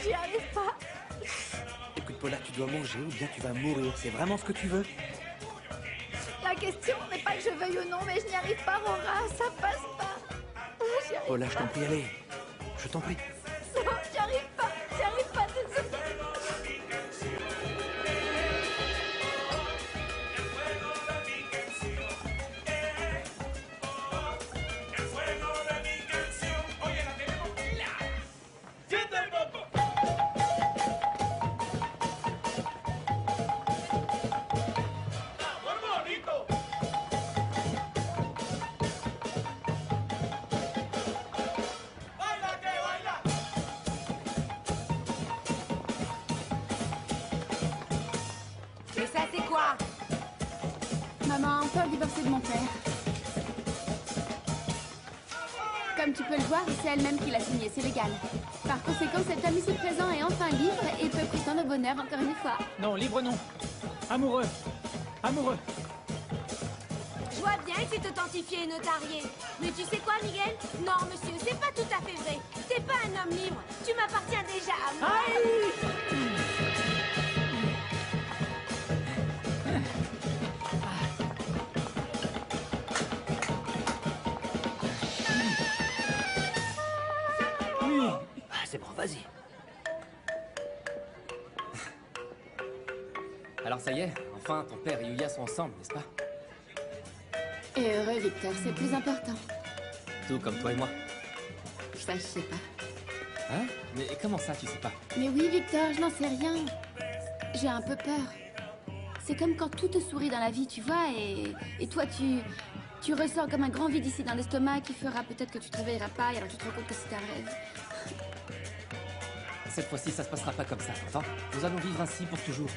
J'y arrive pas. Écoute Paula, tu dois manger ou bien tu vas mourir. C'est vraiment ce que tu veux? La question n'est pas que je veuille ou non, mais je n'y arrive pas, Aurora. Ça passe pas. J'y arrive Paula, je t'en prie, allez. Je t'en prie. pas. J'y arrive pas. J'y arrive pas, désolé. Et ça, c'est quoi? Maman a encore divorcé de mon père. Comme tu peux le voir, c'est elle-même qui l'a signé, c'est légal. Par conséquent, cet homme ici présent est enfin libre et peut prétendre au bonheur encore une fois. Non, libre non. Amoureux. Amoureux. Je vois bien que c'est authentifié et notarié. Mais tu sais quoi, Miguel? Non, monsieur, c'est pas tout à fait vrai. T'es pas un homme libre. Tu m'appartiens déjà à moi. Ah, c'est bon, vas-y. Alors ça y est, enfin, ton père et Yulia sont ensemble, n'est-ce pas? Et heureux, Victor, c'est le plus important. Tout comme toi et moi. Ça, je sais pas. Hein? Mais comment ça, tu sais pas? Mais oui, Victor, je n'en sais rien. J'ai un peu peur. C'est comme quand tout te sourit dans la vie, tu vois, et toi, tu ressors comme un grand vide ici dans l'estomac qui fera peut-être que tu te réveilleras pas, et alors tu te rends compte que c'est un rêve. Cette fois-ci, ça se passera pas comme ça, t'entends? Nous allons vivre ainsi pour toujours.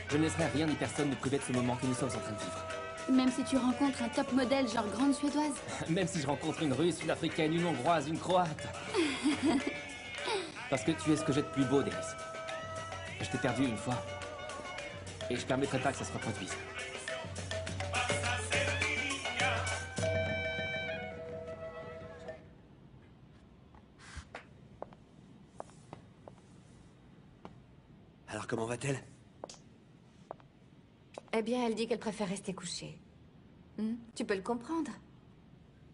Je ne laisserai rien ni personne nous priver de ce moment que nous sommes en train de vivre. Même si tu rencontres un top modèle genre grande suédoise. Même si je rencontre une Russe, une Africaine, une Hongroise, une Croate. Parce que tu es ce que j'ai de plus beau, Denis. Je t'ai perdu une fois. Et je permettrai pas que ça se reproduise. Alors comment va-t-elle? Eh bien, elle dit qu'elle préfère rester couchée. Tu peux le comprendre.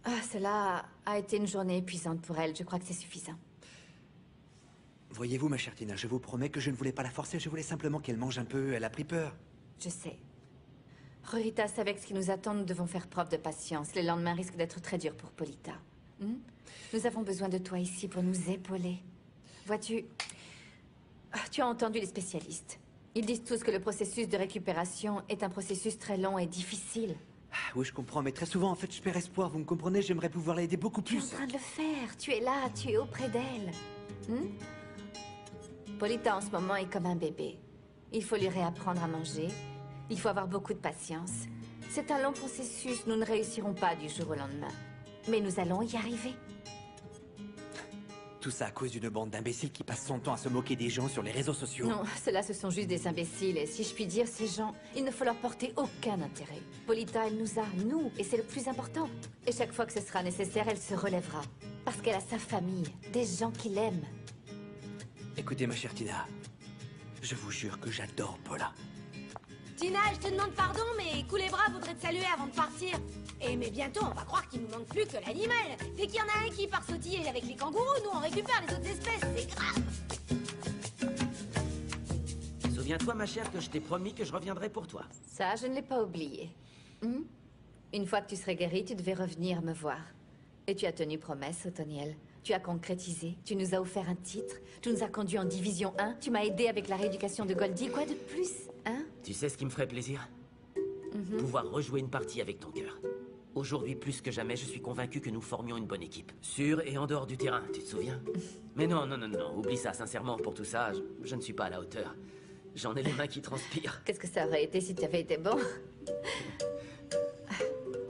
Ah, cela a été une journée épuisante pour elle. Je crois que c'est suffisant. Voyez-vous, ma chère Tina, je vous promets que je ne voulais pas la forcer, je voulais simplement qu'elle mange un peu. Elle a pris peur. Je sais. Rurita, avec ce qui nous attend, nous devons faire preuve de patience. Les lendemains risquent d'être très durs pour Polita. Nous avons besoin de toi ici pour nous épauler. Vois-tu, tu as entendu les spécialistes. Ils disent tous que le processus de récupération est un processus très long et difficile. Ah, oui, je comprends, mais très souvent, en fait, je perds espoir. Vous me comprenez? J'aimerais pouvoir l'aider beaucoup Tu es en plus. train de le faire. Tu es là, tu es auprès d'elle. Polita, en ce moment, est comme un bébé. Il faut lui réapprendre à manger. Il faut avoir beaucoup de patience. C'est un long processus. Nous ne réussirons pas du jour au lendemain. Mais nous allons y arriver. Tout ça à cause d'une bande d'imbéciles qui passent son temps à se moquer des gens sur les réseaux sociaux. Non, ceux-là, ce sont juste des imbéciles. Et si je puis dire, ces gens, il ne faut leur porter aucun intérêt. Polita, elle nous a, nous, et c'est le plus important. Et chaque fois que ce sera nécessaire, elle se relèvera. Parce qu'elle a sa famille, des gens qui l'aiment. Écoutez, ma chère Tina, je vous jure que j'adore Paula. Tina, je te demande pardon, mais Culebra voudrait te saluer avant de partir. Et mais bientôt, on va croire qu'il nous manque plus que l'animal. Dès qu'il y en a un qui part sautiller avec les kangourous, nous on récupère les autres espèces, c'est grave. Souviens-toi, ma chère, que je t'ai promis que je reviendrai pour toi. Ça, je ne l'ai pas oublié. Une fois que tu serais guérie, tu devais revenir me voir. Et tu as tenu promesse, Otoniel. Tu as concrétisé, tu nous as offert un titre, tu nous as conduits en Division 1, tu m'as aidé avec la rééducation de Goldie, quoi de plus, hein? Tu sais ce qui me ferait plaisir? Pouvoir rejouer une partie avec ton cœur. Aujourd'hui, plus que jamais, je suis convaincu que nous formions une bonne équipe. Sur et en dehors du terrain, tu te souviens? Mais non, non, non, non, oublie ça, sincèrement, pour tout ça, je ne suis pas à la hauteur. J'en ai les mains qui transpirent. Qu'est-ce que ça aurait été si tu avais été bon?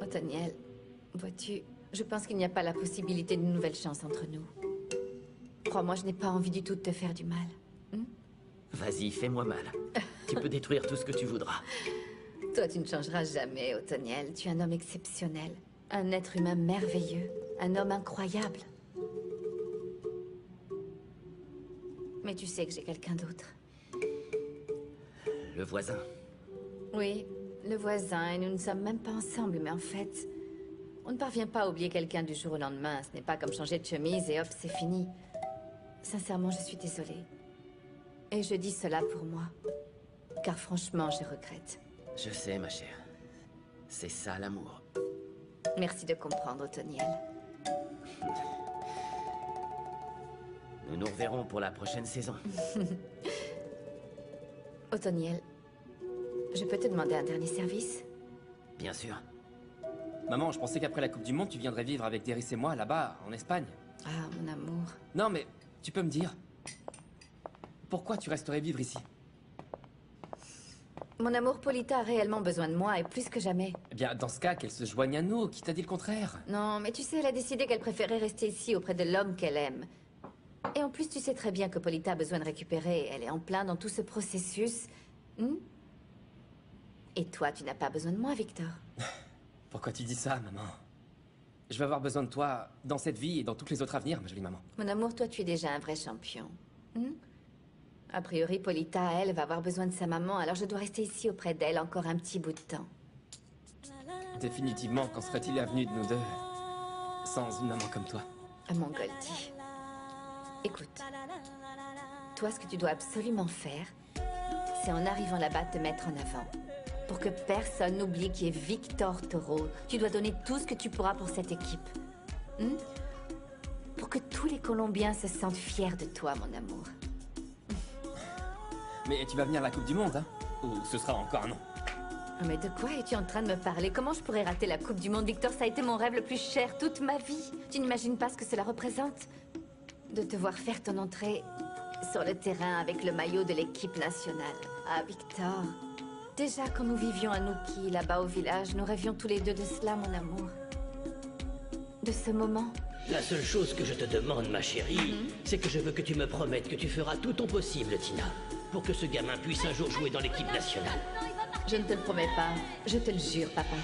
Otoniel, vois-tu, je pense qu'il n'y a pas la possibilité d'une nouvelle chance entre nous. Crois-moi, je n'ai pas envie du tout de te faire du mal. Vas-y, fais-moi mal. Tu peux détruire tout ce que tu voudras. Toi, tu ne changeras jamais, Othoniel. Tu es un homme exceptionnel. Un être humain merveilleux. Un homme incroyable. Mais tu sais que j'ai quelqu'un d'autre. Le voisin. Oui, le voisin, et nous ne sommes même pas ensemble, mais en fait... On ne parvient pas à oublier quelqu'un du jour au lendemain. Ce n'est pas comme changer de chemise et hop, c'est fini. Sincèrement, je suis désolée. Et je dis cela pour moi. Car franchement, je regrette. Je sais, ma chère. C'est ça, l'amour. Merci de comprendre, Othoniel. Nous nous reverrons pour la prochaine saison. Othoniel, je peux te demander un dernier service? Bien sûr. Maman, je pensais qu'après la Coupe du Monde, tu viendrais vivre avec Deris et moi, là-bas, en Espagne. Ah, mon amour. Non, mais tu peux me dire... Pourquoi tu resterais vivre ici? Mon amour, Polita a réellement besoin de moi, et plus que jamais. Eh bien, dans ce cas, qu'elle se joigne à nous. Qui t'a dit le contraire? Non, mais tu sais, elle a décidé qu'elle préférait rester ici auprès de l'homme qu'elle aime. Et en plus, tu sais très bien que Polita a besoin de récupérer. Elle est en plein dans tout ce processus. Et toi, tu n'as pas besoin de moi, Victor. Pourquoi tu dis ça, maman? Je vais avoir besoin de toi dans cette vie et dans toutes les autres à venir, ma jolie maman. Mon amour, toi, tu es déjà un vrai champion. A priori, Polita, elle, va avoir besoin de sa maman, alors je dois rester ici auprès d'elle encore un petit bout de temps. Définitivement, qu'en serait-il avenu de nous deux sans une maman comme toi? Mon Goldie. Écoute. Toi, ce que tu dois absolument faire, c'est en arrivant là-bas te mettre en avant. Pour que personne n'oublie qui est Victor Toro. Tu dois donner tout ce que tu pourras pour cette équipe. Pour que tous les Colombiens se sentent fiers de toi, mon amour. Mais tu vas venir à la Coupe du Monde, hein? Ou ce sera encore un non? Mais de quoi es-tu en train de me parler? Comment je pourrais rater la Coupe du Monde, Victor? Ça a été mon rêve le plus cher toute ma vie. Tu n'imagines pas ce que cela représente? De te voir faire ton entrée sur le terrain avec le maillot de l'équipe nationale. Ah, Victor. Déjà, quand nous vivions à Nuki, là-bas au village, nous rêvions tous les deux de cela, mon amour. De ce moment. La seule chose que je te demande, ma chérie, c'est que je veux que tu me promettes que tu feras tout ton possible, Tina, pour que ce gamin puisse un jour jouer dans l'équipe nationale. Je ne te le promets pas. Je te le jure, papa.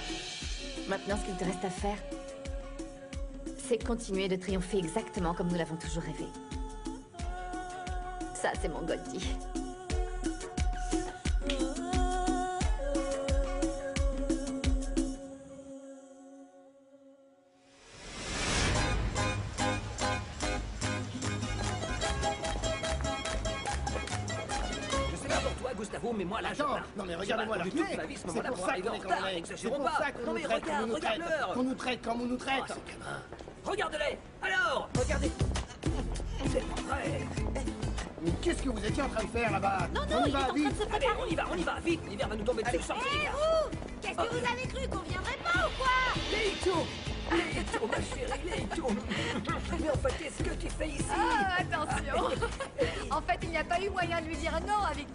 Maintenant, ce qu'il te reste à faire, c'est continuer de triompher exactement comme nous l'avons toujours rêvé. Ça, c'est mon Goldie. Gustavo, mais moi là, je Attends, pars. non mais regardez-moi leur tête. C'est pour ça qu'on est comme on est. C'est pour ça qu'on nous traite comme on nous traite. Qu'on nous traite comme on nous traite. Oh, ce gamin. Regarde-les. Alors, regardez. C'est pas vrai. Mais qu'est-ce que vous étiez en train de faire là-bas? Non, On y il est va, en train de vite. se Allez, préparer. on y va, vite. L'hiver va nous tomber dessus. Sortez, les gars. vous Qu'est-ce que vous avez cru qu'on viendrait pas ou quoi? Leito, ma chérie, Leito. Mais en fait, qu'est-ce que tu fais ici? Ah, attention. En fait, il n'y a pas eu moyen de lui dire non à Victor.